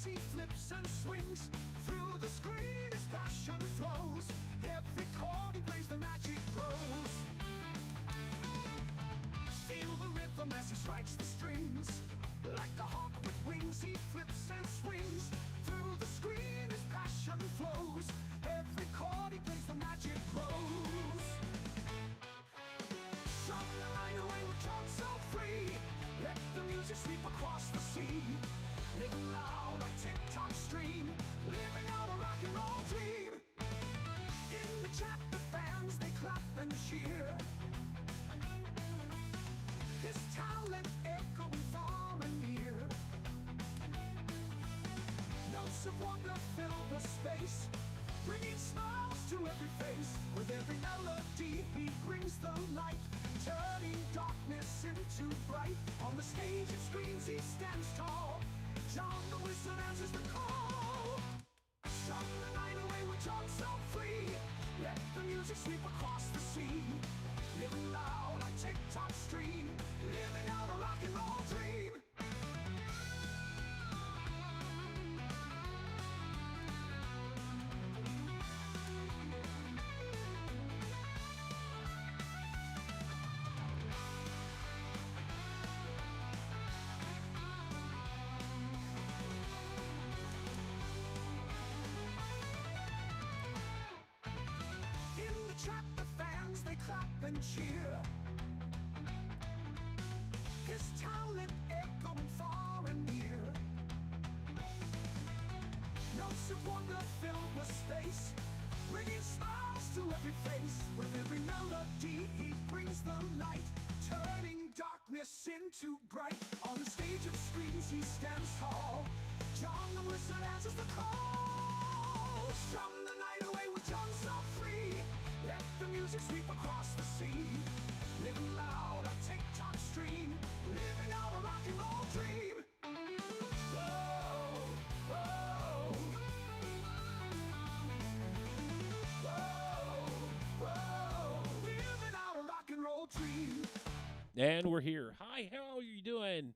wings he flips and swings. Through the screen his passion flows. Every chord he plays the magic grows. Feel the rhythm as he strikes the strings. Like a hawk with wings he flips and swings. Through the screen his passion flows. Every chord he plays the magic grows. Strum the night away with Jon so free. Let the music sweep across the sea. Living loud like TikTok stream. Living out a rock and roll dream. In the chat the fans they clap and cheer. His talent echoing far and near. Notes of wonder fill the space, bringing smiles to every face. With every melody he brings the light, turning darkness into bright. On the stage and screens he stands tall. Jon the Wizard answers the call. Strum the night away with Jon so free. Let the music sweep across the sea. Living loud like TikTok stream. Living out a rock and roll dream. In the chat the fans they clap and cheer. His talent echoing far and near. Notes of wonder fill the space, bringing smiles to every face. With every melody he brings the light, turning darkness into bright. On the stage of screens he stands tall. Jon the Wizard answers the call. Strum the night away with Jon so free. Let the music sweep across the sea. Living loud a TikTok stream. Living out a rock and roll dream. Whoa, whoa. Whoa, whoa. Living out a rock and roll dream. And we're here. Hi, how are you doing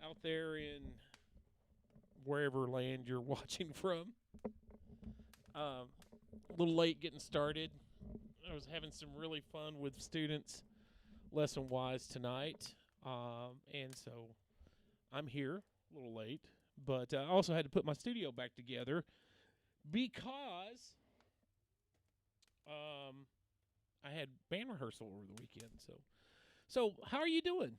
out there in wherever land you're watching from? A little late getting started. I was having some really fun with students lesson-wise tonight, and so I'm here a little late. But I also had to put my studio back together because I had band rehearsal over the weekend. So how are you doing?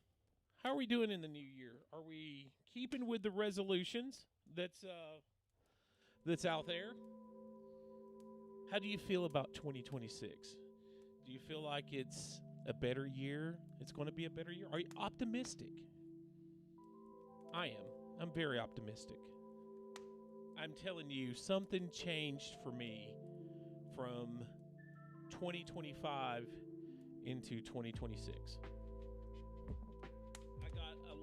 How are we doing in the new year? Are we keeping with the resolutions that's out there? How do you feel about 2026? Do you feel like it's a better year? It's going to be a better year? Are you optimistic? I am. I'm very optimistic. I'm telling you, something changed for me from 2025 into 2026. I got a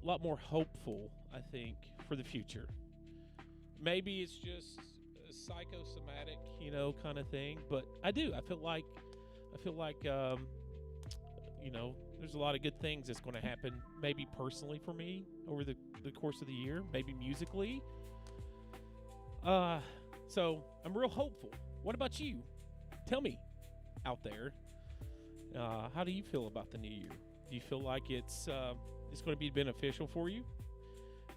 lot more hopeful, I think, for the future. Maybe it's just a psychosomatic, kind of thing, but I do. I feel like, there's a lot of good things that's going to happen, maybe personally for me over the course of the year, maybe musically. So I'm real hopeful. What about you? Tell me out there, how do you feel about the new year? Do you feel like it's going to be beneficial for you?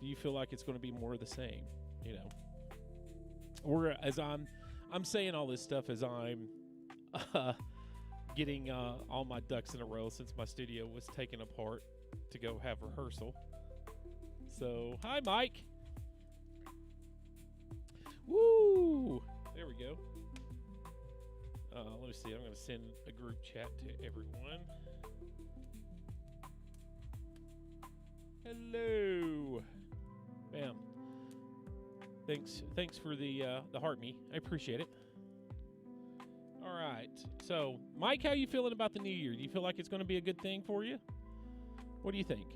Do you feel like it's going to be more of the same? Or as I'm saying all this stuff as I'm getting all my ducks in a row since my studio was taken apart to go have rehearsal. So, hi, Mike. Woo! There we go. Let me see. I'm going to send a group chat to everyone. Hello. Bam. Thanks for the heart me. I appreciate it. All right. So, Mike, how are you feeling about the new year? Do you feel like it's going to be a good thing for you? What do you think?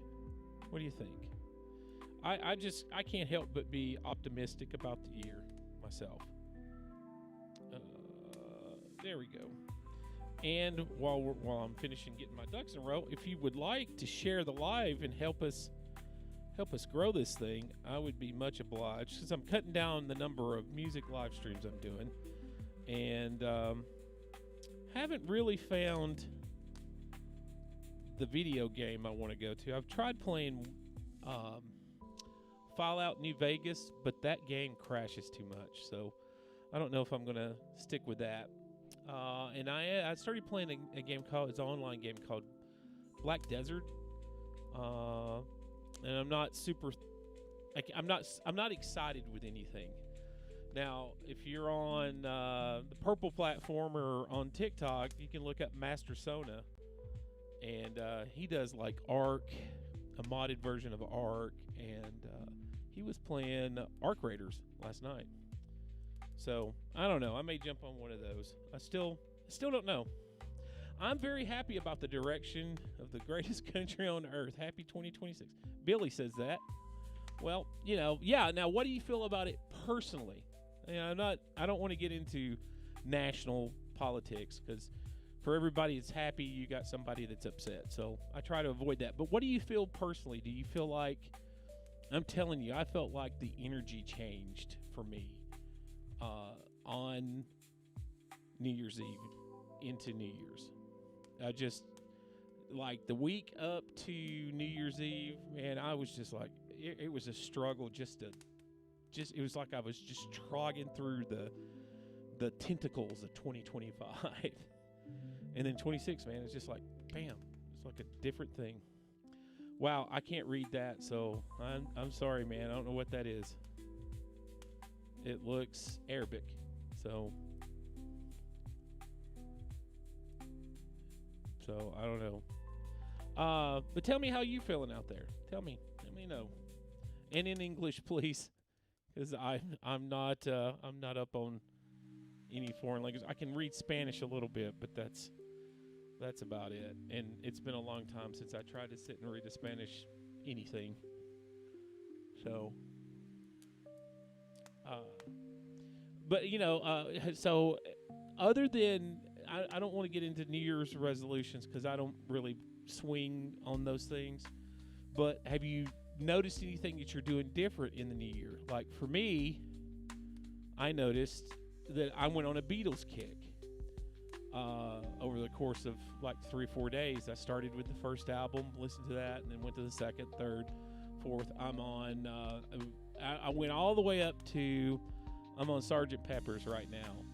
I can't help but be optimistic about the year myself. There we go. And while I'm finishing getting my ducks in a row, if you would like to share the live and help us help us grow this thing, I would be much obliged, because I'm cutting down the number of music live streams I'm doing, and haven't really found the video game I want to go to. I've tried playing Fallout New Vegas, but that game crashes too much, so I don't know if I'm going to stick with that. And I started playing a game it's an online game called Black Desert. And I'm not super. I'm not excited with anything. Now, if you're on the purple platform or on TikTok, you can look up Master Sona, and he does like Ark, a modded version of Ark, and he was playing Ark Raiders last night. So I don't know. I may jump on one of those. I still don't know. I'm very happy about the direction of the greatest country on earth. Happy 2026. Billy says that. Well, yeah. Now, what do you feel about it personally? I don't want to get into national politics, because for everybody that's happy, you got somebody that's upset. So I try to avoid that. But what do you feel personally? Do you feel like, I'm telling you, I felt like the energy changed for me on New Year's Eve into New Year's. I just, like, the week up to New Year's Eve, man, I was just like, it was a struggle it was like I was just trogging through the tentacles of 2025. And then 26, man, it's just like, bam, it's like a different thing. Wow, I can't read that, so I'm sorry, man. I don't know what that is. It looks Arabic, so I don't know. But tell me how you feeling out there. Let me know, and in English, please, because I'm not up on any foreign language. I can read Spanish a little bit, but that's about it. And it's been a long time since I tried to sit and read a Spanish anything. So, but so other than, I don't want to get into New Year's resolutions because I don't really swing on those things. But have you noticed anything that you're doing different in the new year? Like for me, I noticed that I went on a Beatles kick over the course of like 3 or 4 days. I started with the first album, listened to that, and then went to the second, third, fourth. I'm on. I went all the way up to. I'm on Sgt. Pepper's right now,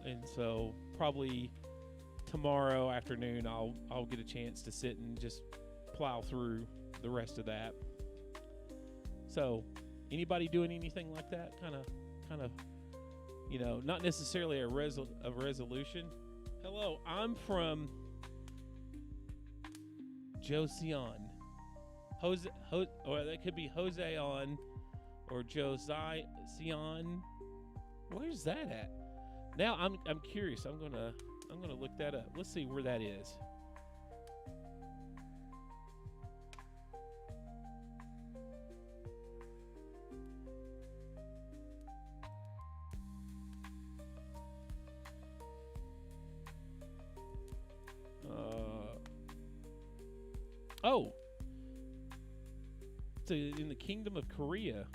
and so probably tomorrow afternoon I'll get a chance to sit and just plow through the rest of that. So, anybody doing anything like that? Kind of, not necessarily a resolution. Hello, I'm from Joseon. Or that could be Jose on, or Josiah Sion. Where's that at? Now I'm curious. I'm gonna look that up. Let's see where that is. Oh, so in the Kingdom of Korea.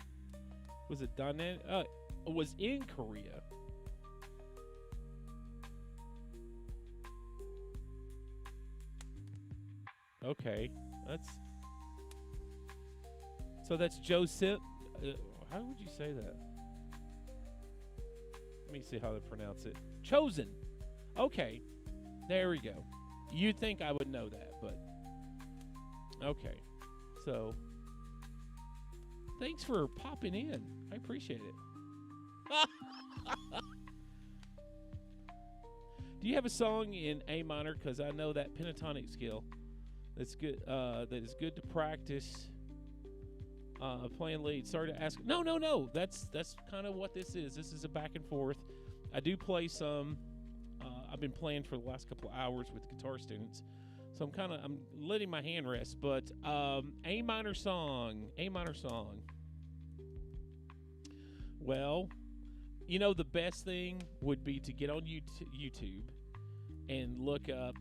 Was it dynamic? It was in Korea. Okay, that's Joseph. How would you say that? Let me see how to pronounce it. Chosen. Okay, there we go. You'd think I would know that, but okay. So, thanks for popping in. I appreciate it. Do you have a song in A minor? Because I know that pentatonic scale. That's good. That is good to practice. Playing lead. Sorry to ask. No. That's kind of what this is. This is a back and forth. I do play some. I've been playing for the last couple of hours with guitar students, so I'm letting my hand rest. But A minor song. Well, the best thing would be to get on YouTube and look up.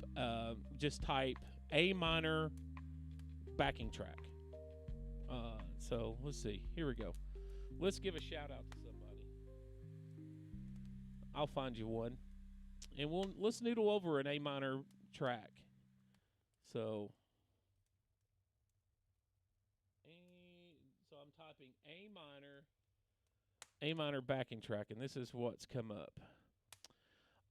Just type A minor backing track, So let's see. Here we go. Let's give a shout out to somebody. I'll find you one, and let's noodle over an A minor track. So, I'm typing A minor backing track, and this is what's come up.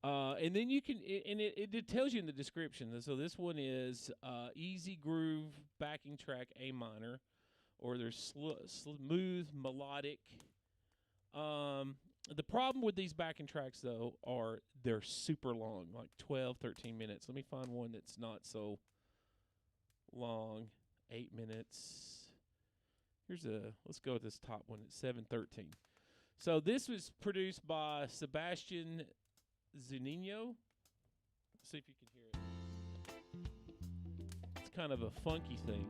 And then you can, and it tells you in the description. So this one is easy groove backing track A minor, or there's smooth melodic. The problem with these backing tracks, though, are they're super long, like 12, 13 minutes. Let me find one that's not so long, 8 minutes. Let's go with this top one. It's 7:13. So this was produced by Sebastian Zunino. Let's see if you can hear it. It's kind of a funky thing.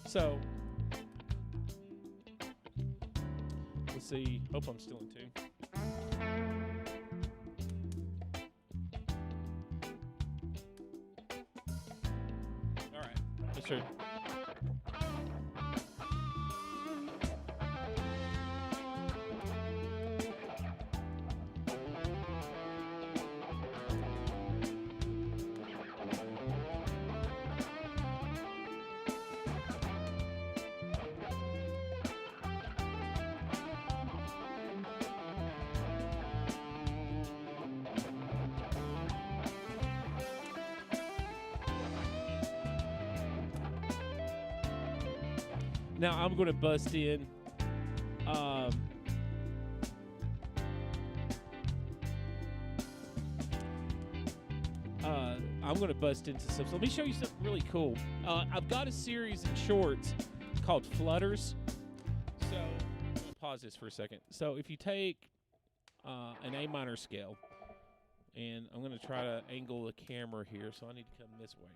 So let's see. Hope I'm still in tune. All right. Let's try. Now I'm going to bust in. I'm going to bust into some. So let me show you something really cool. I've got a series of shorts called Flutters. So I'm going to pause this for a second. So if you take an A minor scale, and I'm going to try to angle the camera here, so I need to come this way.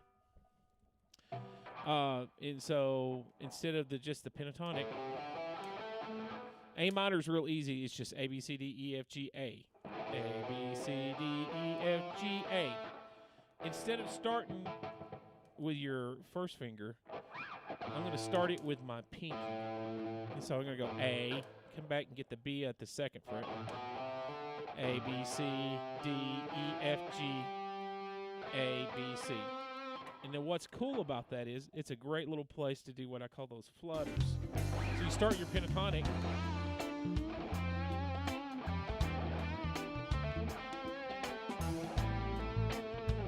And so instead of just the pentatonic, A minor is real easy. It's just A, B, C, D, E, F, G, A. A, B, C, D, E, F, G, A. Instead of starting with your first finger, I'm going to start it with my pinky. And so I'm going to go A, come back and get the B at the second fret. A, B, C, D, E, F, G, A, B, C. And then what's cool about that is it's a great little place to do what I call those flutters. So you start your pentatonic.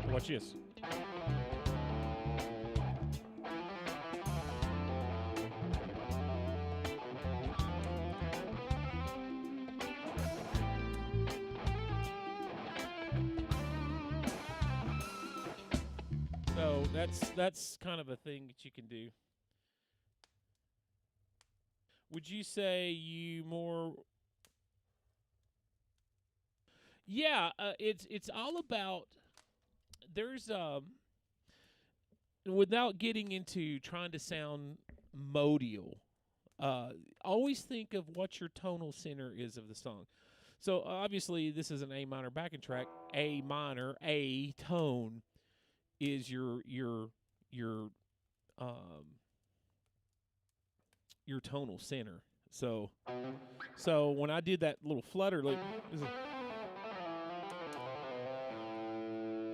Watch this. So that's kind of a thing that you can do. Would you say you more? Yeah, it's all about. There's without getting into trying to sound modal, always think of what your tonal center is of the song. So obviously this is an A minor backing track. A minor, A tone is your tonal center. So when I did that little flutter, like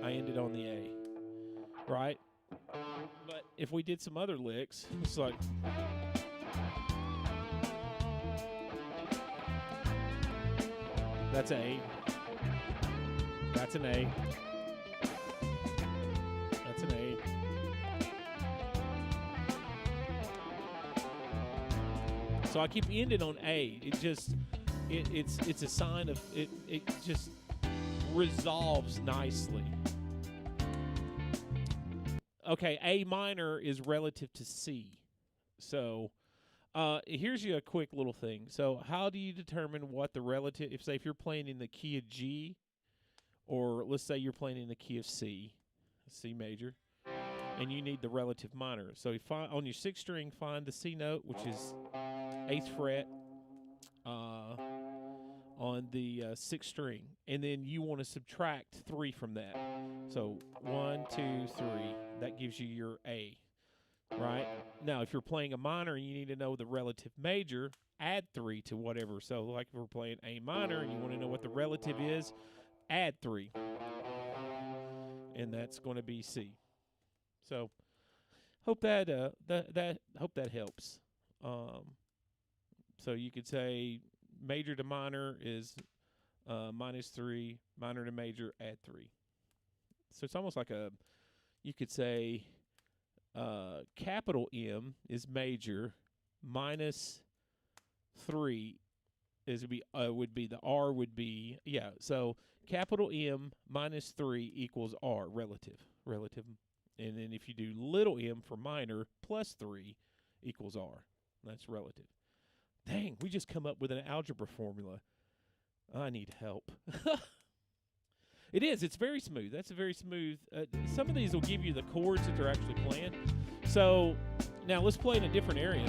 I ended on the A, right? But if we did some other licks, it's like that's A, that's an A, that's an A. So I keep ending on A. It's a sign of it. It just resolves nicely. Okay, A minor is relative to C. So here's you a quick little thing. So how do you determine what the relative, if you're playing in the key of G, or let's say you're playing in the key of C major, and you need the relative minor. So you find on your sixth string, find the C note, which is 8th fret on the 6th string, and then you want to subtract 3 from that. So 1, 2, 3. That gives you your A. right? Now, if you're playing a minor and you need to know the relative major, add 3 to whatever. So, like if we're playing A minor and you want to know what the relative is, add 3, and that's going to be C. So, hope that hope that helps. So you could say major to minor is -3, minor to major, add 3. So it's almost like you could say capital M is major, -3 would be the R would be, yeah. So capital M -3 equals R, relative. And then if you do little m for minor, +3 equals R. That's relative. Dang, we just come up with an algebra formula. I need help. It is. It's very smooth. That's a very smooth. Some of these will give you the chords that they're actually playing. So now let's play in a different area.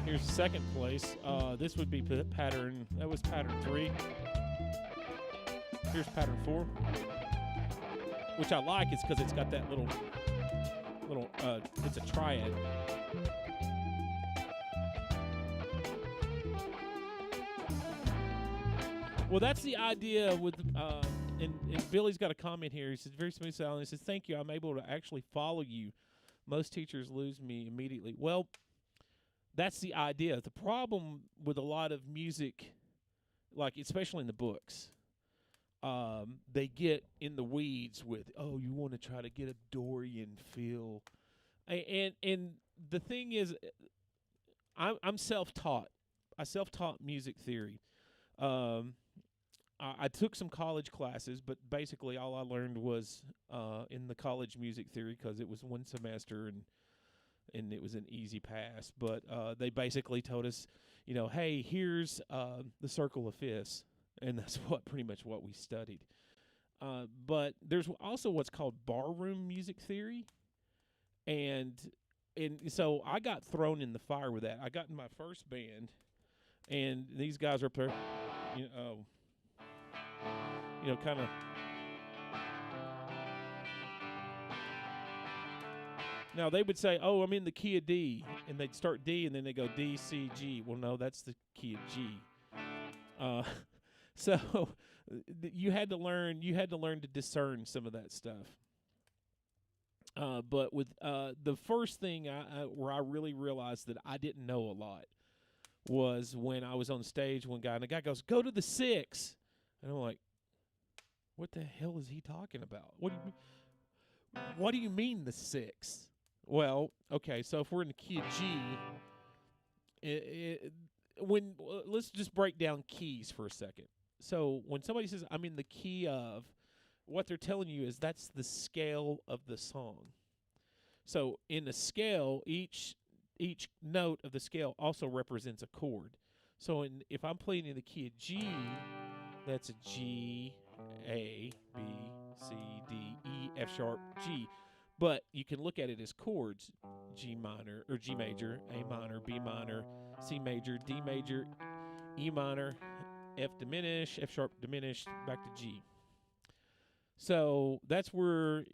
Here's second place. This would be pattern. That was pattern 3. Here's pattern 4, which I like. It's because it's got that little. It's a triad. Well, that's the idea with. And Billy's got a comment here. He says, very smooth sound. He says, thank you. I'm able to actually follow you. Most teachers lose me immediately. Well, that's the idea. The problem with a lot of music, like especially in the books, they get in the weeds with, oh, you want to try to get a Dorian feel. And the thing is, I'm self-taught. I self-taught music theory. I took some college classes, but basically all I learned was in the college music theory because it was one semester and it was an easy pass. But they basically told us, hey, here's the circle of fifths, and that's pretty much what we studied. But there's also what's called barroom music theory, and so I got thrown in the fire with that. I got in my first band, and these guys are up there, kind of. Now, they would say, oh, I'm in the key of D, and they'd start D, and then they go D, C, G. Well, no, that's the key of G. So you had to learn to discern some of that stuff. But with the first thing where I really realized that I didn't know a lot was when I was on stage one guy, and the guy goes, go to the 6. And I'm like, what the hell is he talking about? What do you mean the 6? Well, okay, so if we're in the key of G, let's just break down keys for a second. So when somebody says, I'm in the key of, what they're telling you is that's the scale of the song. So in the scale, each note of the scale also represents a chord. So if I'm playing in the key of G, that's a G, A, B, C, D, E, F sharp, G. But you can look at it as chords: G minor or G major, A minor, B minor, C major, D major, E minor, F diminished, F sharp diminished, back to G. So that's where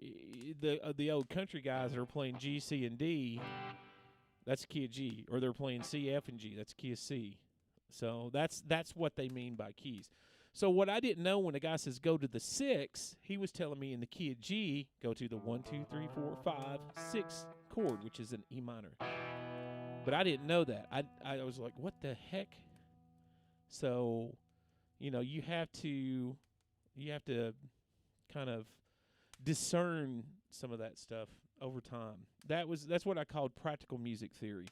the old country guys that are playing G, C, and D, that's key of G, or they're playing C, F, and G, that's key of C. So that's what they mean by keys. So what I didn't know when a guy says go to the 6, he was telling me in the key of G, go to the 1, 2, 3, 4, 5, 6 chord, which is an E minor. But I didn't know that. I was like, what the heck? So, you have to kind of discern some of that stuff over time. That's what I called practical music theory.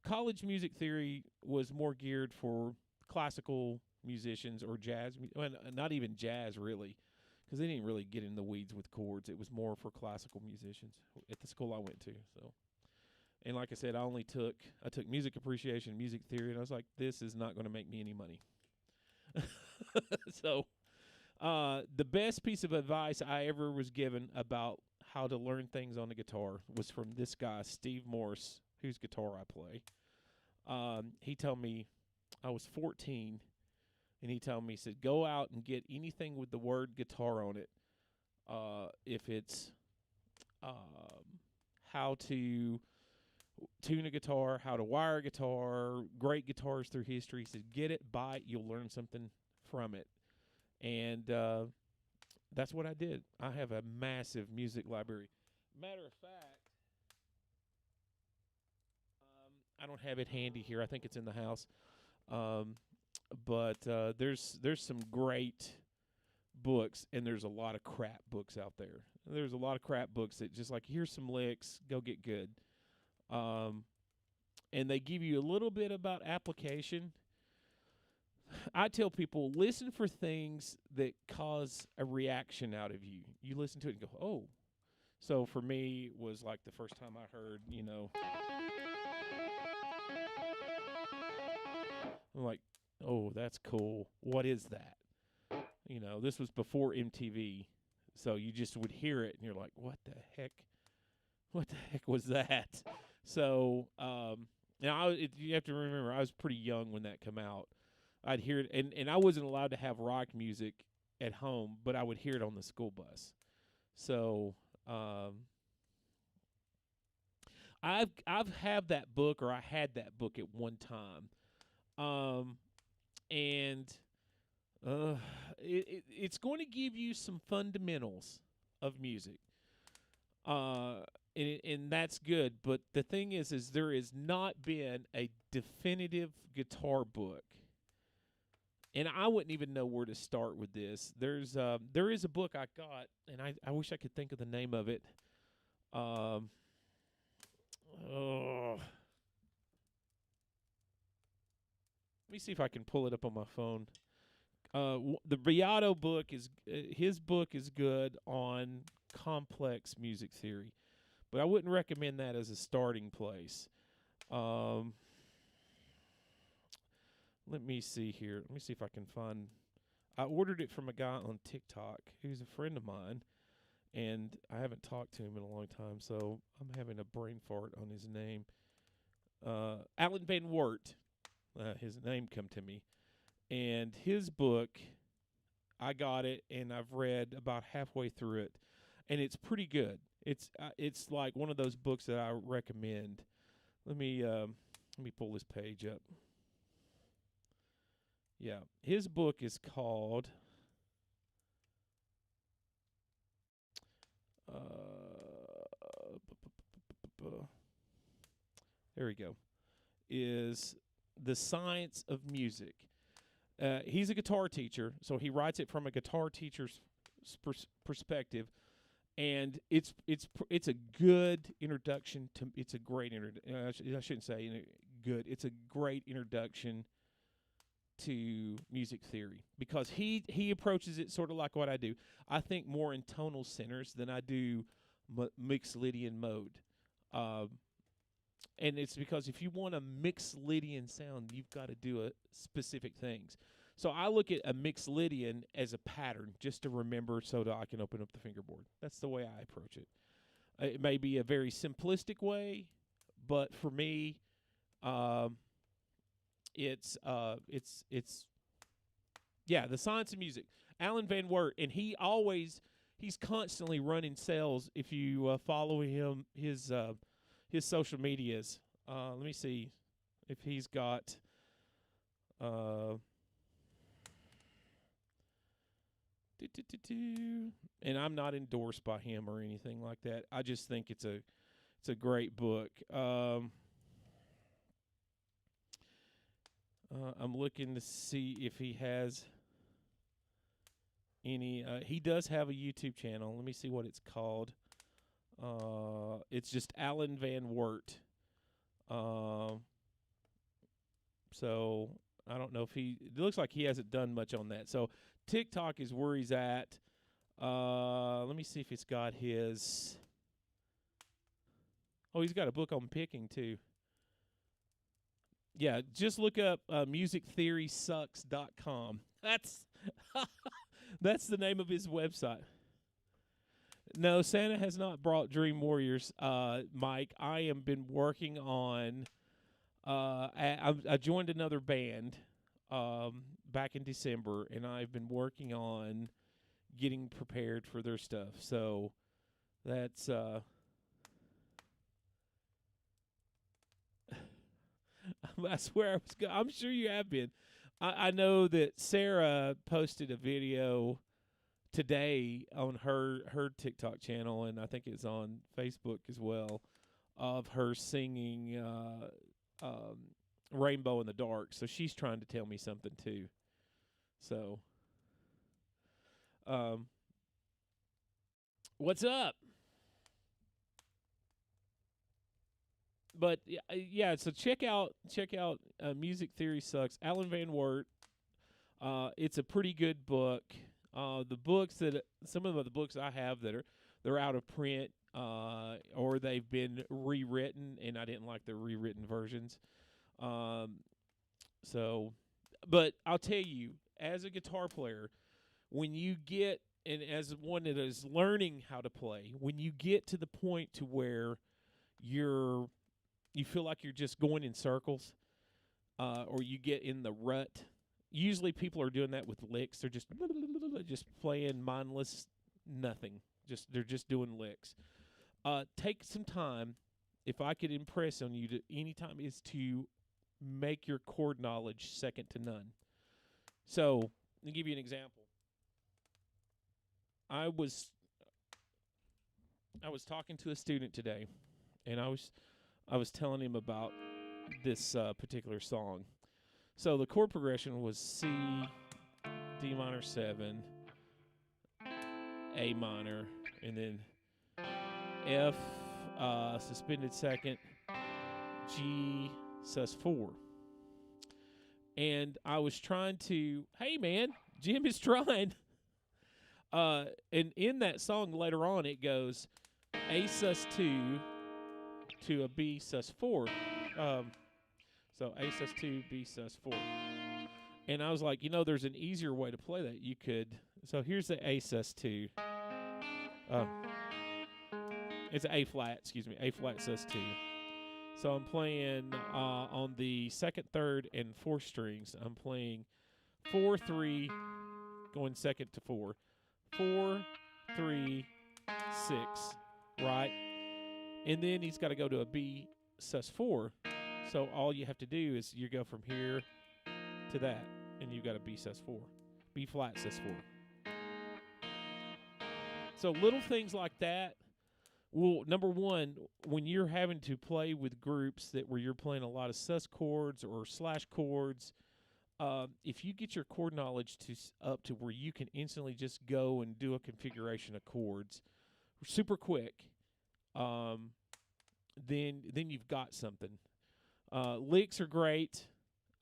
College music theory was more geared for classical musicians or jazz, well, not even jazz really, because they didn't really get in the weeds with chords. It was more for classical musicians at the school I went to. So, and like I said, I took music appreciation, music theory, and I was like, this is not going to make me any money. So, the best piece of advice I ever was given about how to learn things on the guitar was from this guy, Steve Morse, whose guitar I play. He told me I was 14, and he told me, he said, go out and get anything with the word guitar on it. If it's how to tune a guitar, how to wire a guitar, great guitars through history. He said, get it, buy it, you'll learn something from it. And that's what I did. I have a massive music library. Matter of fact, I don't have it handy here. I think it's in the house. But there's some great books, and there's a lot of crap books out there. There's a lot of crap books that just like, here's some licks, go get good. And they give you a little bit about application. I tell people, listen for things that cause a reaction out of you. You listen to it and go, oh. So for me, it was like the first time I heard, I'm like, oh, that's cool. What is that? This was before MTV. So you just would hear it, and you're like, what the heck? What the heck was that? So, you have to remember, I was pretty young when that came out. I'd hear it, and I wasn't allowed to have rock music at home, but I would hear it on the school bus. So, I've had that book, or I had that book at one time, and it's going to give you some fundamentals of music, and that's good. But the thing is there has not been a definitive guitar book. And I wouldn't even know where to start with this. There is a book I got, and I wish I could think of the name of it. Let me see if I can pull it up on my phone. The Beato book his book is good on complex music theory, but I wouldn't recommend that as a starting place. Let me see here. Let me see if I can find. I ordered it from a guy on TikTok who's a friend of mine, and I haven't talked to him in a long time, so I'm having a brain fart on his name. Alan Van Wert, his name come to me, and his book, I got it, and I've read about halfway through it, and it's pretty good. It's like one of those books that I recommend. Let me pull this page up. Yeah, his book is called there we go. Is The Science of Music. He's a guitar teacher, so he writes it from a guitar teacher's perspective, and it's a good introduction to. It's a great introduction. I shouldn't say good. It's a great introduction to music theory, because he approaches it sort of like what I do. I think more in tonal centers than I do Mixolydian mode. And it's because if you want a Mixolydian sound, you've got to do specific things. So I look at a Mixolydian as a pattern just to remember so that I can open up the fingerboard. That's the way I approach it. It may be a very simplistic way, but for me, it's The Science of Music. Alan Van Wert, and he's constantly running sales. If you follow him, his social medias. Let me see if he's got. And I'm not endorsed by him or anything like that. I just think it's a great book. I'm looking to see if he has any. He does have a YouTube channel. Let me see what it's called. It's just Alan Van Wert. So I don't know if it looks like he hasn't done much on that. So TikTok is where he's at. Let me see if it's got his. Oh, he's got a book on picking too. Yeah, just look up musictheorysucks.com. That's that's the name of his website. No, Santa has not brought Dream Warriors, Mike. I have been working on I joined another band back in December, and I've been working on getting prepared for their stuff. So that's that's where I was going. I'm sure you have been. I know that Sarah posted a video today on her TikTok channel, and I think it's on Facebook as well, of her singing Rainbow in the Dark. So she's trying to tell me something too. So what's up? But yeah, so check out Music Theory Sucks. Alan Van Wert. It's a pretty good book. The books that some of the books I have that they're out of print, or they've been rewritten, and I didn't like the rewritten versions. So, but I'll tell you, as a guitar player, when you get, and as one that is learning how to play, when you get to the point to where you feel like you're just going in circles, or you get in the rut. Usually people are doing that with licks. They're just playing mindless nothing. They're just doing licks. Take some time, if I could impress on you to anytime, is to make your chord knowledge second to none. So, let me give you an example. I was talking to a student today, and I was telling him about this particular song. So the chord progression was C, D minor 7, A minor, and then F, suspended second, G, sus 4. And I was trying to, hey man, Jim is trying. And in that song later on, it goes A sus 2 to a B sus 4. So A sus 2, B sus 4. And I was like, there's an easier way to play that. You could, so here's the A sus 2. It's A flat sus 2. So I'm playing on the second, third, and fourth strings. I'm playing 4, 3, going second to 4. 4, 3, 6, right? And then he's got to go to a B sus 4. So all you have to do is you go from here to that, and you've got a B sus 4, B flat sus 4. So little things like that. Well, number one, when you're having to play with groups where you're playing a lot of sus chords or slash chords, if you get your chord knowledge up to where you can instantly just go and do a configuration of chords super quick, then you've got something. Licks are great,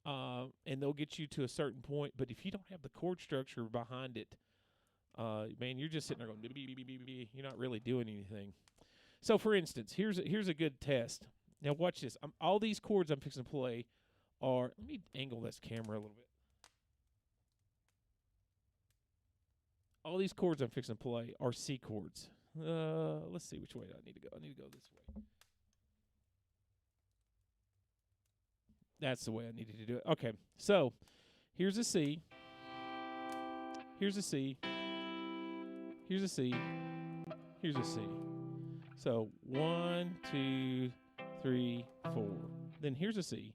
and they'll get you to a certain point. But if you don't have the chord structure behind it, man, you're just sitting there going, you're not really doing anything. So, for instance, here's a good test. Now, watch this. All these chords I'm fixing to play are. Let me angle this camera a little bit. All these chords I'm fixing to play are C chords. Let's see which way I need to go. I need to go this way. That's the way I needed to do it. Okay, so here's a C. Here's a C. Here's a C. Here's a C. So 1, 2, 3, 4. Then here's a C.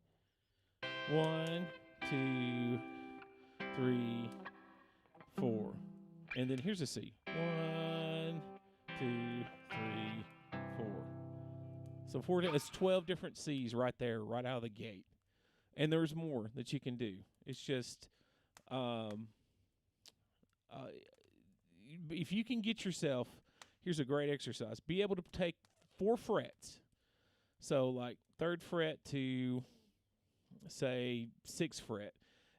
1, 2, 3, 4. And then here's a C. 1, 2, 3, 4. So it's 12 different C's right there, right out of the gate. And there's more that you can do. It's just, if you can get yourself, here's a great exercise. Be able to take 4 frets. So like 3rd fret to, say, 6th fret.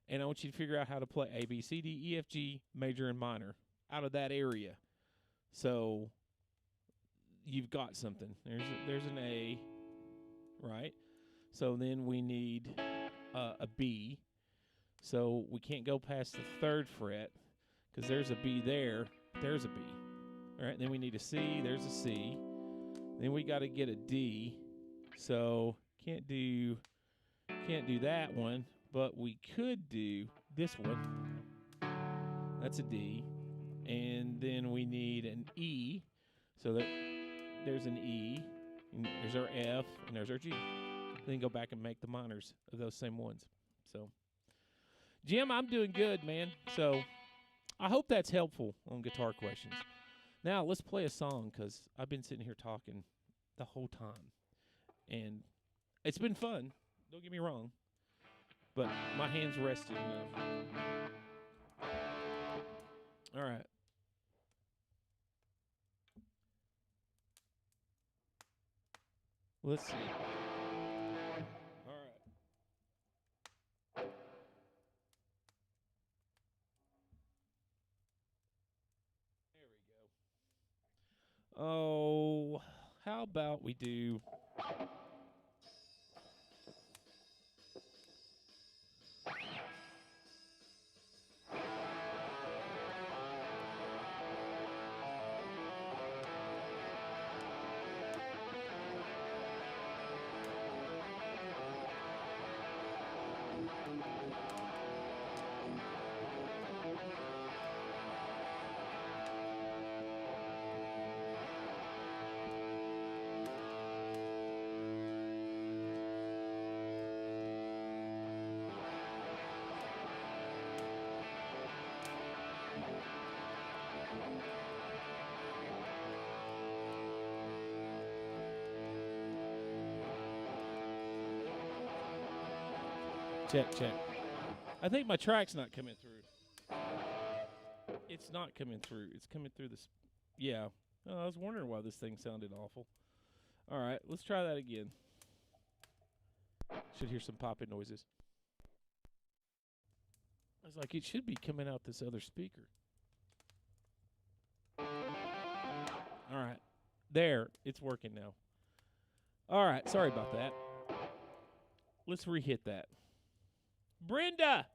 And I want you to figure out how to play A, B, C, D, E, F, G, major, and minor out of that area. So you've got something. There's an A, right? So then we need a B. So we can't go past the 3rd fret because there's a B there. There's a B. All right, then we need a C. There's a C. Then we got to get a D. So can't do Can't do that one, but we could do this one. That's a D. And then we need an E. So that there's an E, and there's our F, and there's our G. Then go back and make the minors of those same ones. So, Jim, I'm doing good, man. So I hope that's helpful on guitar questions. Now, let's play a song because I've been sitting here talking the whole time. And it's been fun. Don't get me wrong. But my hand's rested enough. All right. Let's see. All right. There we go. Oh, how about we do... Check. I think my track's not coming through. It's not coming through. It's coming through this. Yeah. Oh, I was wondering why this thing sounded awful. All right, let's try that again. Should hear some popping noises. I was like, it should be coming out this other speaker. All right. There. It's working now. All right. Sorry about that. Let's re-hit that. Brenda!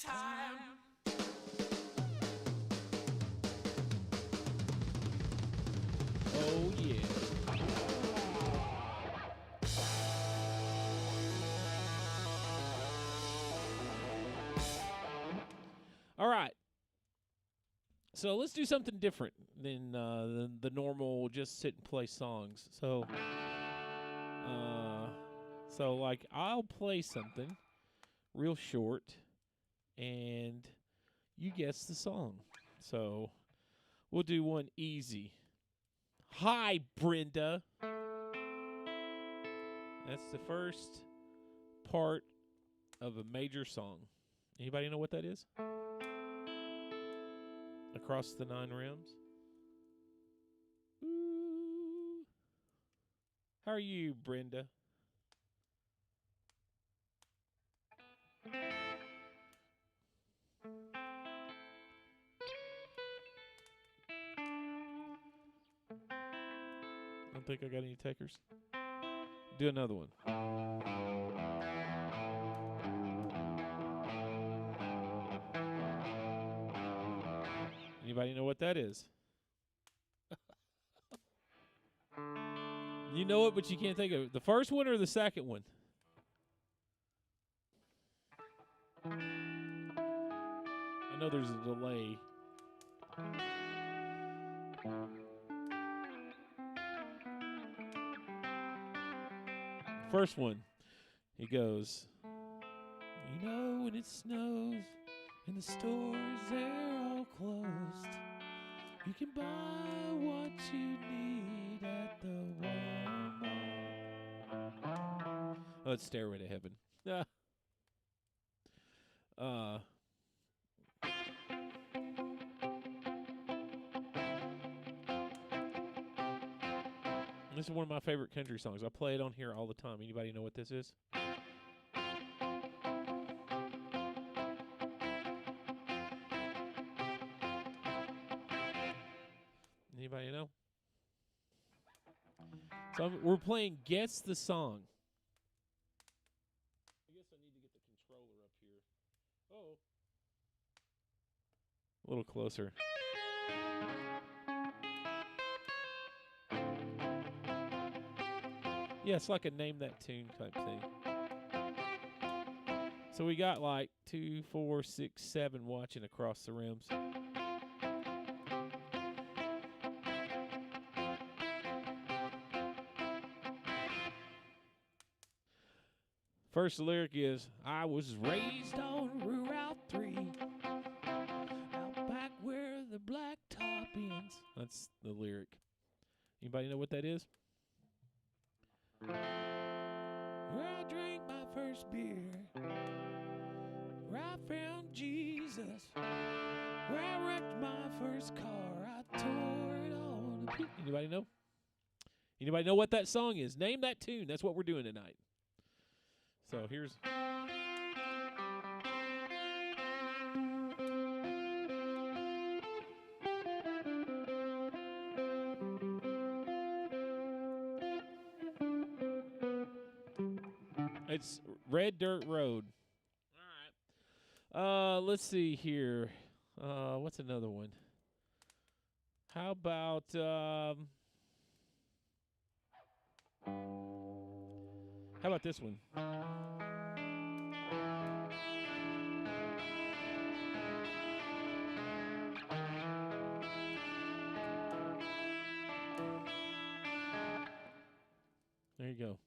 time. Oh, yeah. All right. So let's do something different than the normal just sit and play songs. So like I'll play something real short, and you guess the song. So we'll do one easy. Hi, Brenda. That's the first part of a major song. Anybody know what that is? Across the Nine Realms. Ooh. How are you, Brenda? I don't think I got any takers. Do another one. Anybody know what that is? You know it, but you can't think of it. The first one or the second one? I know there's a delay. First one, he goes, you know when it snows and the stores they're all closed, you can buy what you need at the Walmart. Oh, it's Stairway to Heaven. This is one of my favorite country songs. I play it on here all the time. Anybody know what this is? Anybody know? So we're playing Guess the Song. I guess I need to get the controller up here. Oh. A little closer. Yeah, it's like a name that tune type thing. So we got like 2, 4, 6, 7 watching across the rims. First lyric is, I was raised on Route 3, out back where the blacktop ends. That's the lyric. Anybody know what that is? Where I drank my first beer, where I found Jesus, where I wrecked my first car, I tore it all to pieces. Anybody know? Anybody know what that song is? Name that tune. That's what we're doing tonight. So here's... It's Red Dirt Road. All right. Let's see here. What's another one? How about this one? There you go.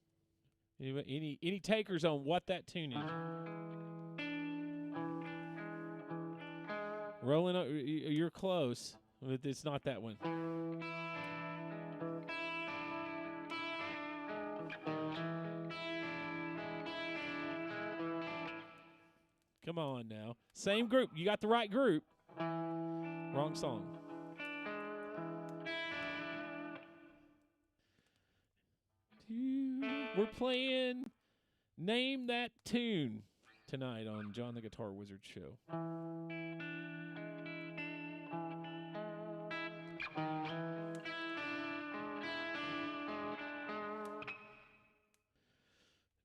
Any takers on what that tune is? Rolling up, you're close. It's not that one. Come on now. Same group. You got the right group. Wrong song. We're playing Name That Tune tonight on Jon the Guitar Wizard show.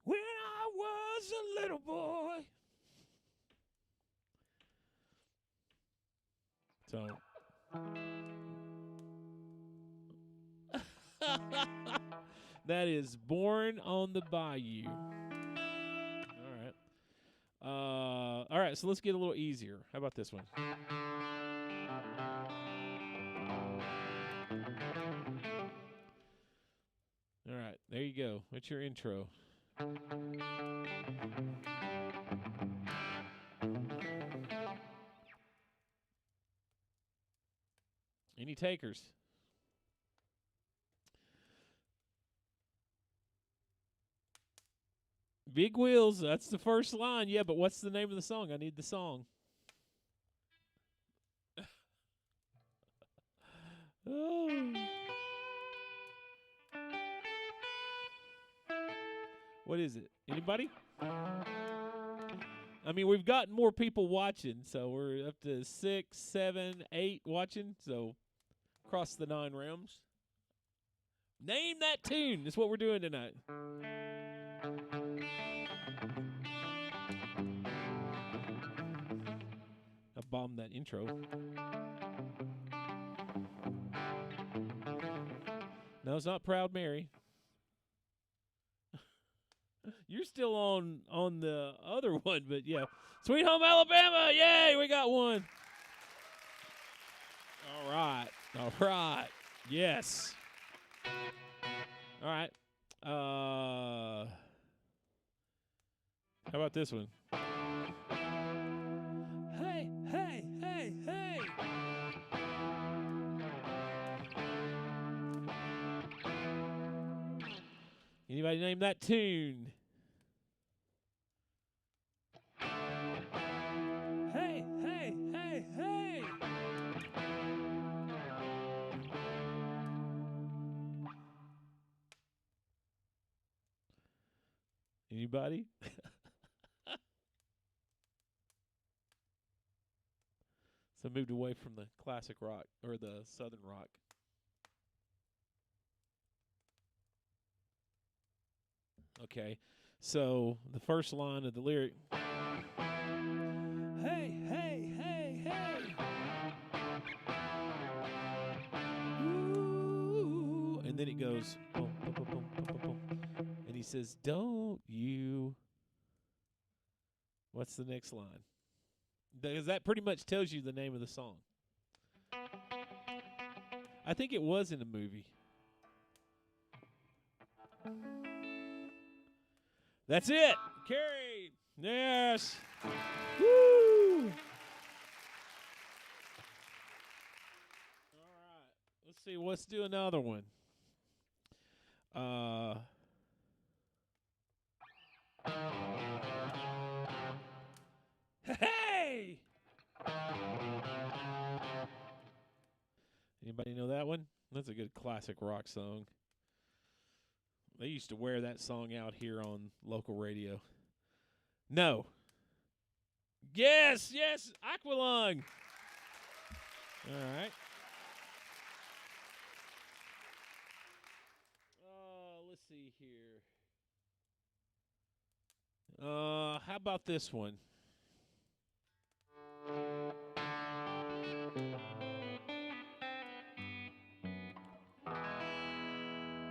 When I was a little boy, So that is Born on the Bayou. All right, so let's get a little easier. How about this one? All right, there you go. What's your intro? Any takers? Big Wheels, that's the first line. Yeah, but what's the name of the song? I need the song. Oh. What is it? Anybody? I mean, we've got more people watching, so we're up to 6, 7, 8 watching, so across the 9 realms. Name that tune. That's what we're doing tonight. I bombed that intro. No, it's not Proud Mary. You're still on the other one, but yeah. Sweet Home Alabama. Yay, we got one. All right. All right. Yes. All right. How about this one? Hey, hey, hey, hey. Anybody name that tune? Hey, hey, hey, hey. Anybody? So moved away from the classic rock or the southern rock. Okay, so the first line of the lyric. Hey, hey, hey, hey. Ooh. And then it goes, boom, boom, boom, boom, boom, boom, boom. And he says, don't you. What's the next line? Because that pretty much tells you the name of the song. I think it was in a movie. That's it. Carried. Yes. Woo. All right. Let's see. Let's do another one. Hey. Anybody know that one? That's a good classic rock song. They used to wear that song out here on local radio. No. Yes, yes, Aqualung. All right. Let's see here. How about this one?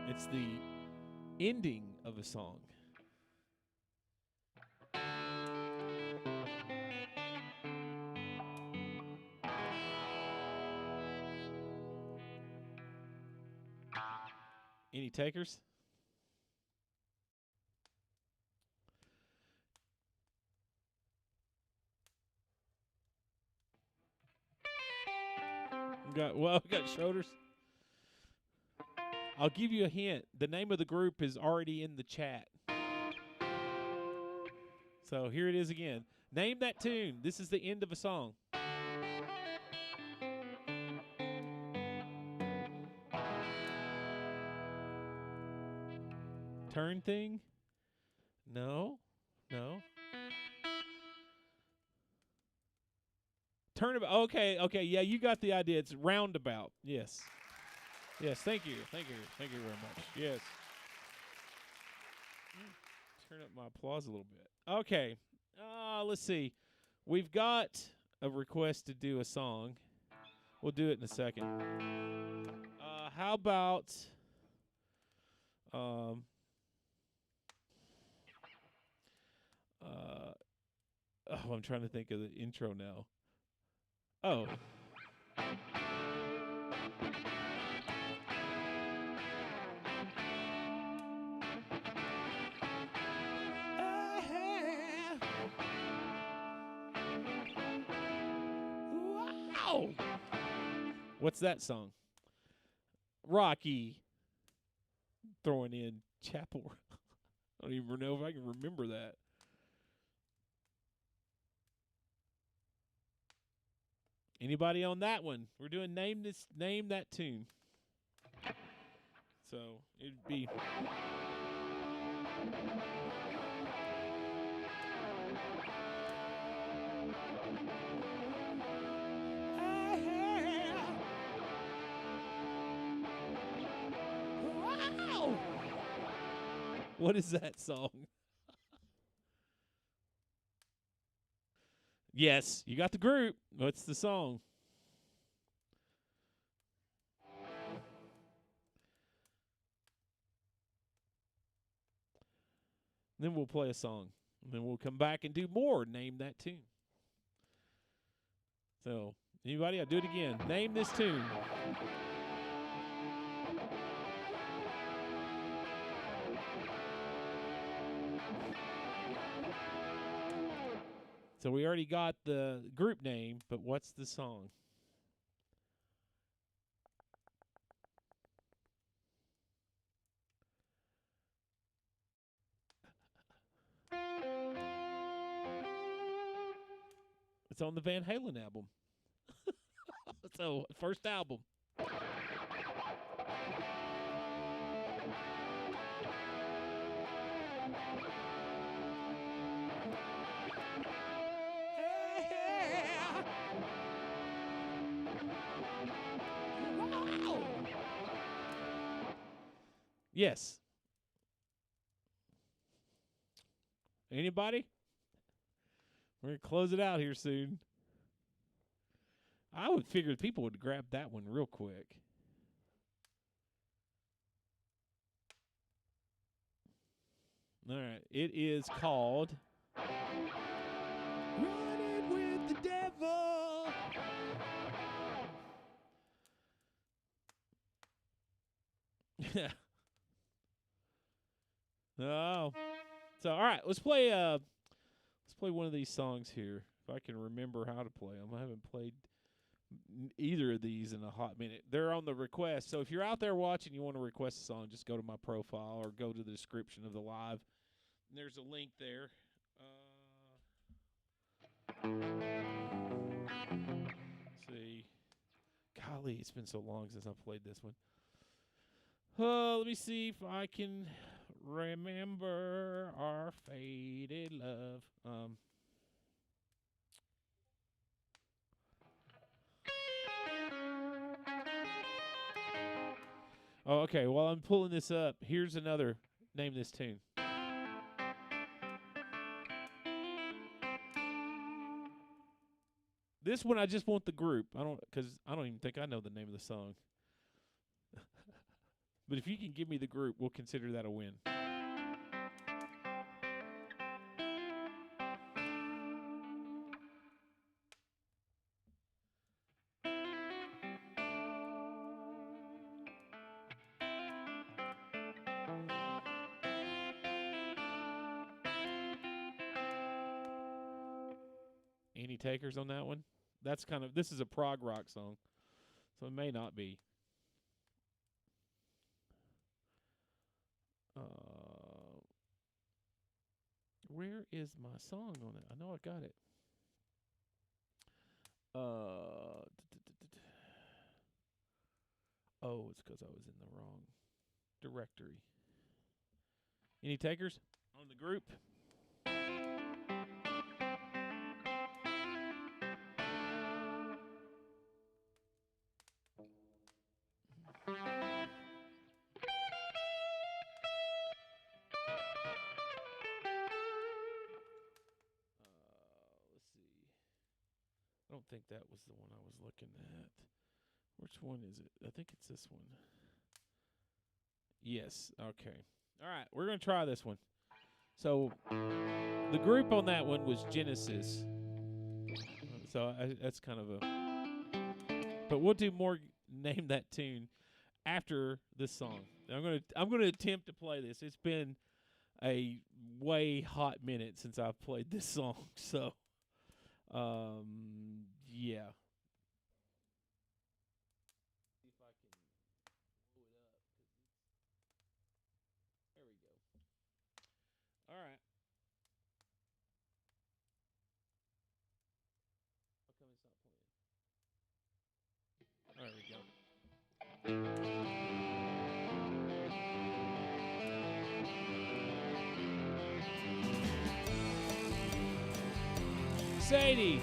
It's the ending of a song. Any takers? We got shoulders. I'll give you a hint. The name of the group is already in the chat. So here it is again. Name that tune. This is the end of a song. Turn thing? No. No. Turnabout. Okay. Yeah, you got the idea. It's roundabout. Yes. Yes, thank you. Thank you very much. Yes. Turn up my applause a little bit. Okay. Let's see. We've got a request to do a song. We'll do it in a second. How about um oh, I'm trying to think of the intro now. Oh. Wow. What's that song? Rocky throwing in Chapel. I don't even know if I can remember that. Anybody on that one? We're doing name that tune. So it'd be wow. What is that song? Yes, you got the group. What's the song? Then we'll play a song. And then we'll come back and do more. Name that tune. So, anybody? I'll do it again. Name this tune. So we already got the group name, but what's the song? It's on the Van Halen album. So, first album. Wow. Yes. Anybody? We're going to close it out here soon. I would figure people would grab that one real quick. All right. It is called Running with the Devil. Yeah. Oh. So, all right. Let's play one of these songs here. If I can remember how to play them. I haven't played either of these in a hot minute. They're on the request. So if you're out there watching, you want to request a song, just go to my profile or go to the description of the live. There's a link there. Let's see. Golly, it's been so long since I played this one. Let me see if I can remember our faded love. Oh, okay. While I'm pulling this up, here's another. Name this tune. This one I just want the group. Because I don't even think I know the name of the song. But if you can give me the group, we'll consider that a win. Any takers on that one? This is a prog rock song, so it may not be. Where is my song on it? I know I got it. Oh, it's because I was in the wrong directory. Any takers on the group? Let's see. I don't think that was the one I was looking at. Which one is it? I think it's this one. Yes. Okay. All right. We're going to try this one. So the group on that one was Genesis. So that's kind of a. But we'll do more. Name that tune after this song. I'm gonna attempt to play this. It's been a way hot minute since I've played this song. So, yeah. See if I can blow it up. There we go. All right. How come it's not playing? There we go. Sadie.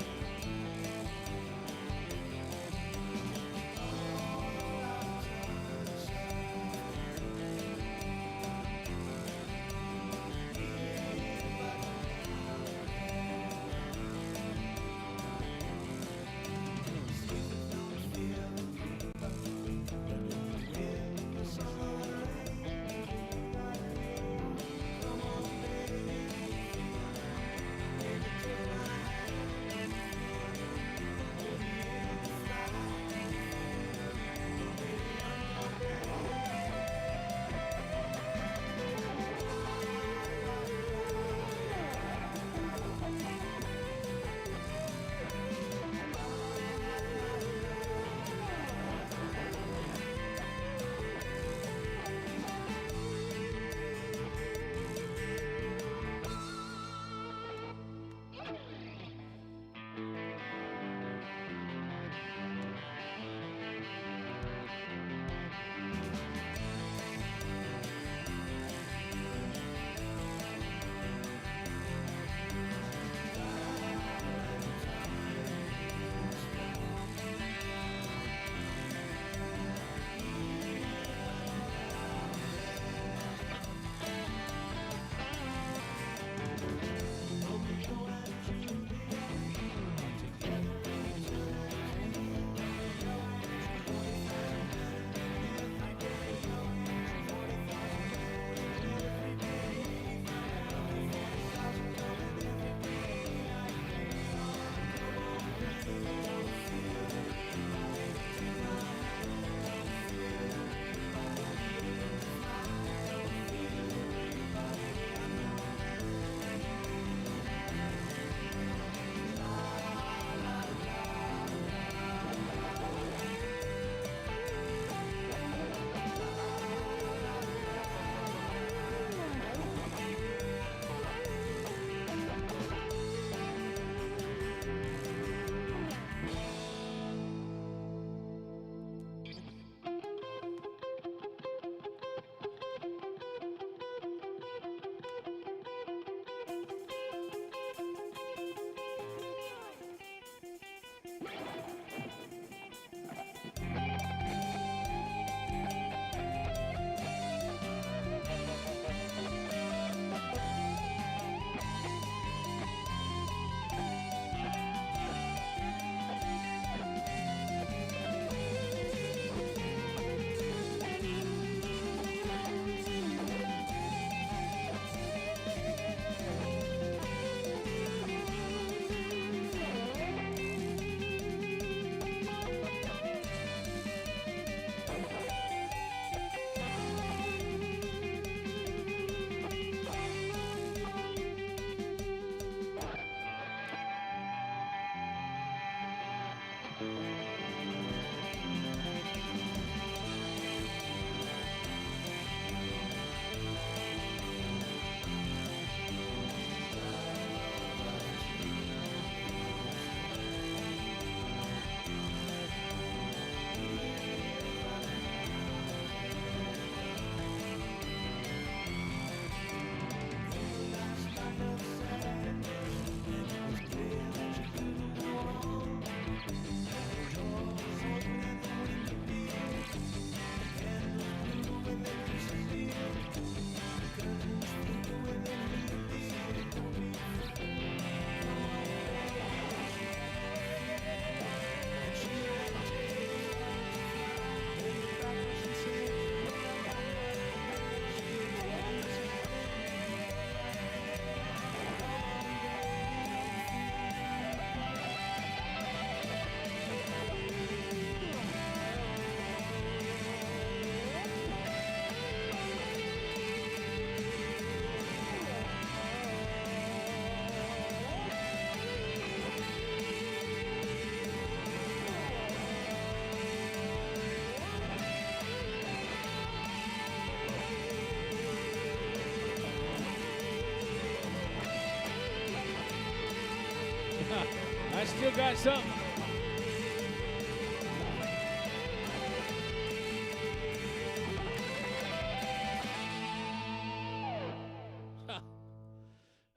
still got something.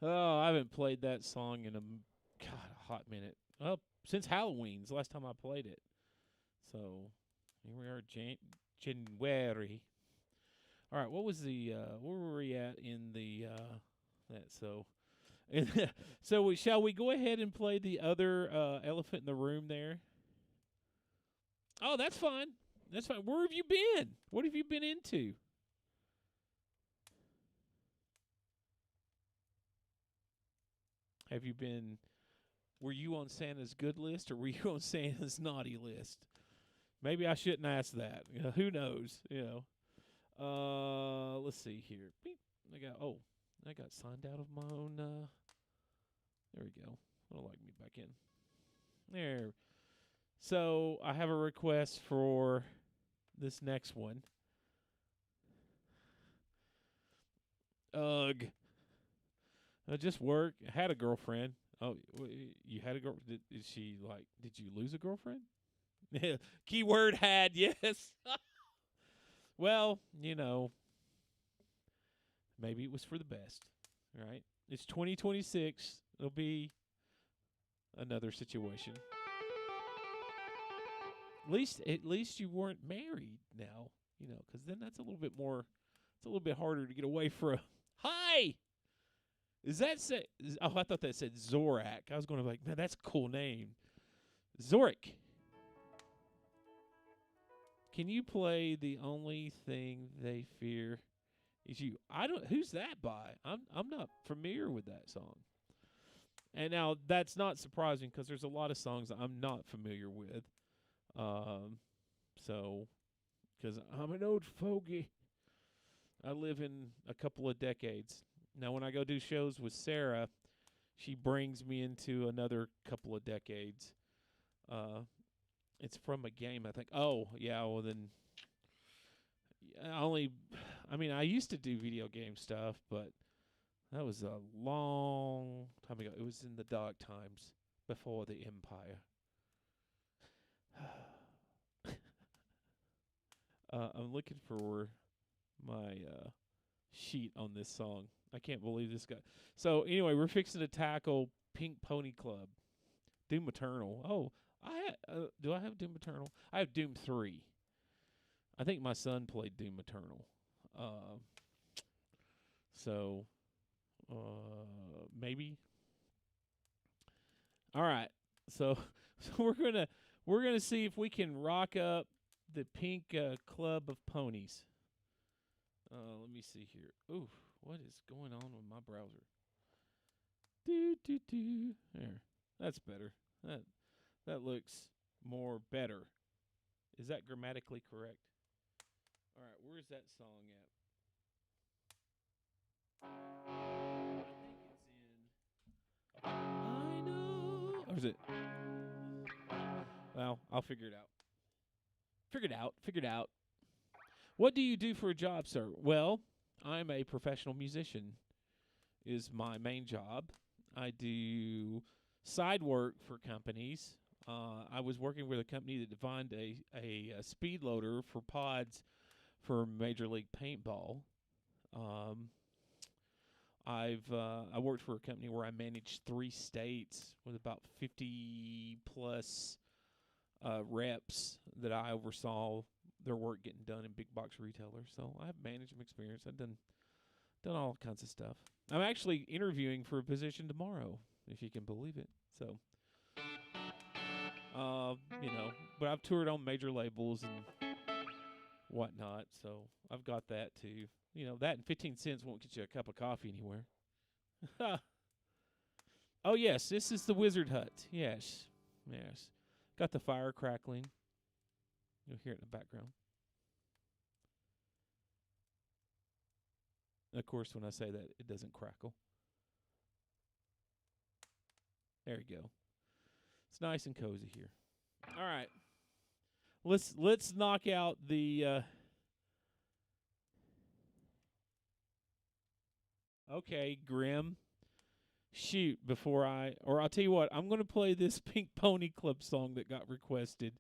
Oh, I haven't played that song in a hot minute. Since Halloween's the last time I played it. So here we are, January. All right, what was the where were we at in the that? So, shall we go ahead and play the other elephant in the room there? Oh, that's fine. That's fine. Where have you been? What have you been into? Have you been? Were you on Santa's good list or were you on Santa's naughty list? Maybe I shouldn't ask that. Who knows? Let's see here. Beep. I got signed out of my own. There we go. It'll like me back in. There. So I have a request for this next one. Ugh. Just work. I had a girlfriend. Oh, you had a girl? Did you lose a girlfriend? Keyword had, yes. Well, maybe it was for the best, right? It's 2026. It'll be another situation. At least you weren't married now, because then that's a little bit more. It's a little bit harder to get away from. Hi. Is that say? Oh, I thought that said Zorak. I was going to be like, man, that's a cool name. Zorik. Can you play The Only Thing They Fear Is You? Who's that by? I'm not familiar with that song. And now that's not surprising because there's a lot of songs that I'm not familiar with. So because I'm an old fogey. I live in a couple of decades. Now, when I go do shows with Sarah, she brings me into another couple of decades. It's from a game, I think. Oh, yeah, well then, I used to do video game stuff, but that was a long time ago. It was in the dark times before the Empire. I'm looking for my sheet on this song. I can't believe this guy. So anyway, we're fixing to tackle Pink Pony Club, Doom Eternal. Oh, do I have Doom Eternal? I have Doom 3. I think my son played Doom Eternal. Maybe. All right. So we're gonna see if we can rock up the Pink Club of Ponies. Let me see here. Ooh, what is going on with my browser? There. That's better. That looks more better. Is that grammatically correct? All right, where's that song at? I think it's in I know. Or is it? Well, I'll figure it out. Figured out. What do you do for a job, sir? Well, I'm a professional musician is my main job. I do side work for companies. I was working with a company that designed a speed loader for pods for Major League Paintball. I worked for a company where I managed 3 states with about 50 plus reps that I oversaw their work getting done in big box retailers. So I have management experience. I've done all kinds of stuff. I'm actually interviewing for a position tomorrow, if you can believe it. So, but I've toured on major labels and whatnot. So I've got that too. That and 15 cents won't get you a cup of coffee anywhere. Oh, yes, this is the Wizard Hut. Yes. Got the fire crackling. You'll hear it in the background. Of course, when I say that, it doesn't crackle. There you go. It's nice and cozy here. All right. Let's knock out the okay, Grim. shoot, I'll tell you what, I'm going to play this Pink Pony Club song that got requested,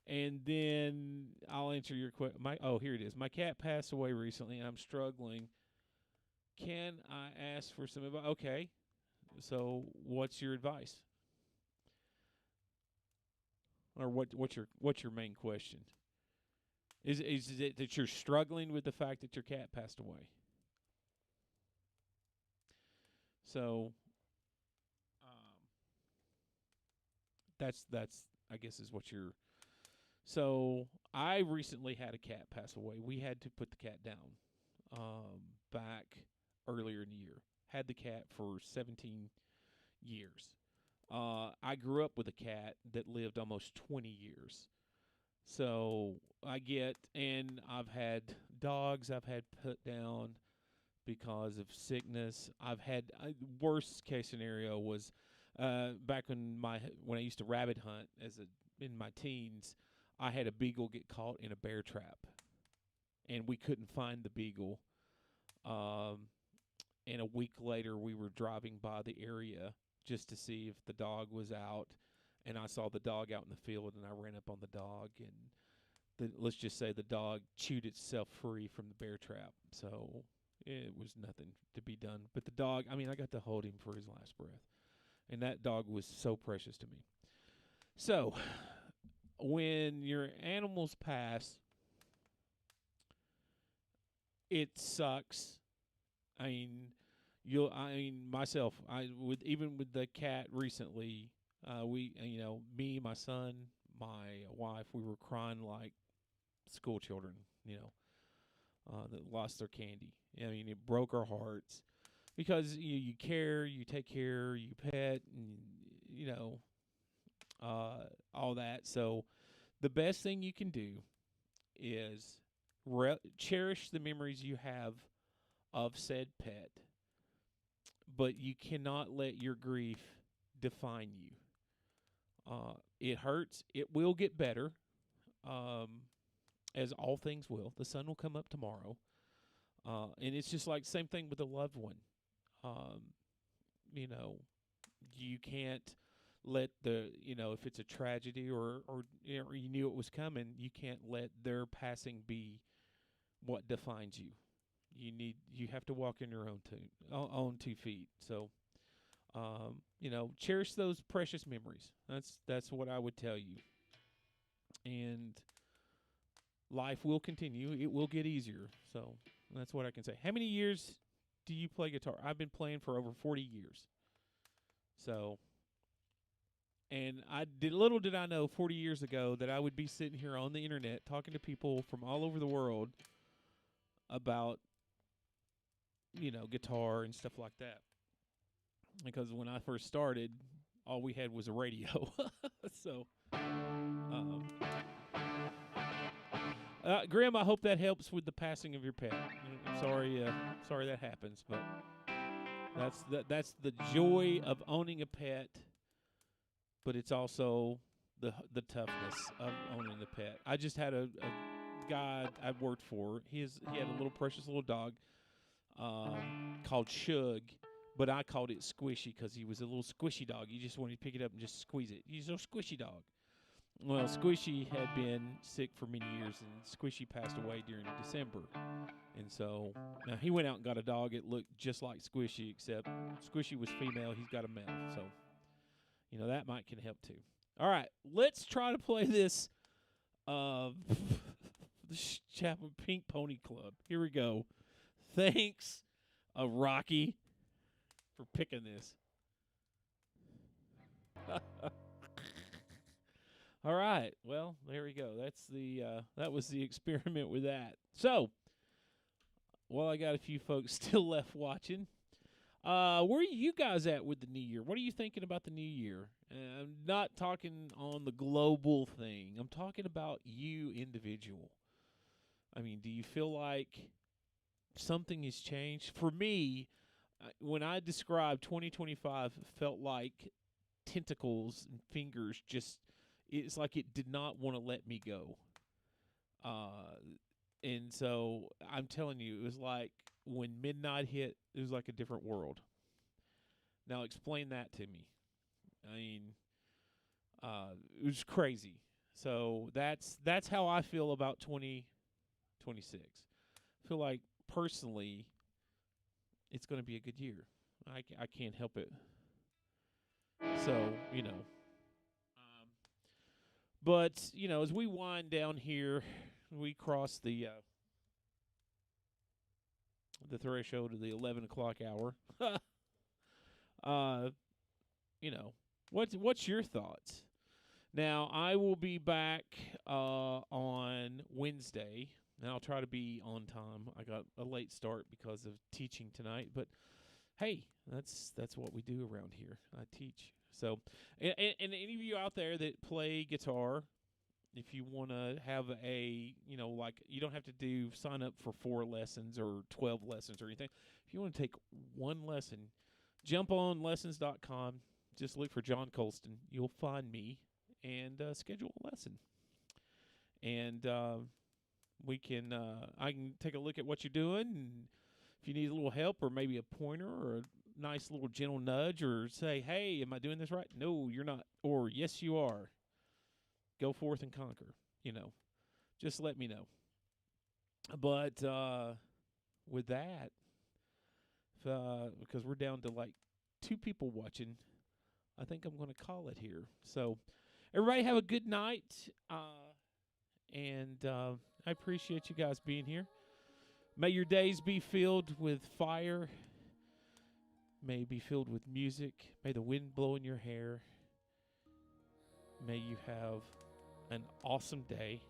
and then I'll answer your question. Here it is. My cat passed away recently, and I'm struggling. Can I ask for some advice? Okay, so what's your advice? Or what's your main question? Is it that you're struggling with the fact that your cat passed away? So, that's I guess is what you're. So I recently had a cat pass away. We had to put the cat down back earlier in the year. Had the cat for 17 years. I grew up with a cat that lived almost 20 years. So and I've had dogs I've had put down because of sickness. I've had worst case scenario was back when I used to rabbit hunt in my teens. I had a beagle get caught in a bear trap, and we couldn't find the beagle. And a week later, we were driving by the area just to see if the dog was out, and I saw the dog out in the field, and I ran up on the dog, and let's just say the dog chewed itself free from the bear trap. So it was nothing to be done. But the dog, I got to hold him for his last breath, and that dog was so precious to me. So when your animals pass, it sucks. Myself, even with the cat recently, me, my son, my wife, we were crying like school children, that lost their candy. It broke our hearts because you care, you take care, you pet, and all that. So the best thing you can do is cherish the memories you have of said pet, but you cannot let your grief define you. It hurts. It will get better, as all things will. The sun will come up tomorrow. And it's just like same thing with a loved one. You can't let if it's a tragedy or you knew it was coming, you can't let their passing be what defines you. You have to walk in your own 2 feet. So, cherish those precious memories. That's what I would tell you. And life will continue. It will get easier. So that's what I can say. How many years do you play guitar? I've been playing for over 40 years. So, and little did I know 40 years ago that I would be sitting here on the internet talking to people from all over the world about guitar and stuff like that. Because when I first started, all we had was a radio. So, Grim, I hope that helps with the passing of your pet. I'm sorry that happens, but that's the joy of owning a pet. But it's also the toughness of owning a pet. I just had a guy I worked for. He had a little precious little dog called Shug, but I called it Squishy because he was a little squishy dog. You just wanted to pick it up and just squeeze it. He's a squishy dog. Well, Squishy had been sick for many years, and Squishy passed away during December. And so now he went out and got a dog that looked just like Squishy, except Squishy was female. He's got a male. So, that can help too. All right, let's try to play this the Chapman Pink Pony Club. Here we go. Thanks, Rocky, for picking this. All right. Well, there we go. That was the experiment with that. So, I got a few folks still left watching. Where are you guys at with the new year? What are you thinking about the new year? I'm not talking on the global thing. I'm talking about you individual. Do you feel like something has changed? For me, when I described 2025, it felt like tentacles and fingers it's like it did not want to let me go. And so I'm telling you, it was like when midnight hit, it was like a different world. Now explain that to me. I mean, it was crazy. So that's how I feel about 2026. I feel like personally, it's going to be a good year. I can't help it. So but as we wind down here, we cross the threshold of the 11 o'clock hour. uh, what's your thoughts? Now, I will be back on Wednesday, and I'll try to be on time. I got a late start because of teaching tonight, but hey, that's what we do around here. I teach. So, and any of you out there that play guitar, if you want to have like you don't have to sign up for 4 lessons or 12 lessons or anything. If you want to take one lesson, jump on lessons.com. Just look for John Colston. You'll find me and schedule a lesson. And I can take a look at what you're doing. And if you need a little help or maybe a pointer or a nice little gentle nudge or say, hey, am I doing this right? No, you're not. Or yes, you are. Go forth and conquer. Just let me know. But with that, because we're down to like 2 people watching, I think I'm going to call it here. So everybody have a good night. And I appreciate you guys being here. May your days be filled with fire. May be filled with music. May the wind blow in your hair. May you have an awesome day.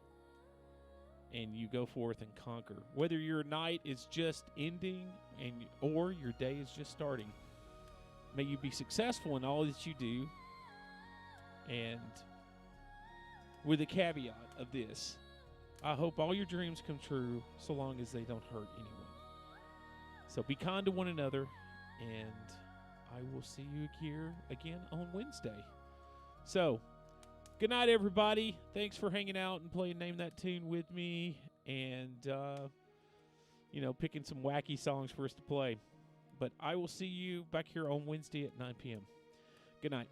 And you go forth and conquer. Whether your night is just ending or your day is just starting. May you be successful in all that you do. And with a caveat of this, I hope all your dreams come true so long as they don't hurt anyone. So be kind to one another, and I will see you here again on Wednesday. So, good night, everybody. Thanks for hanging out and playing Name That Tune with me and, picking some wacky songs for us to play. But I will see you back here on Wednesday at 9 p.m. Good night.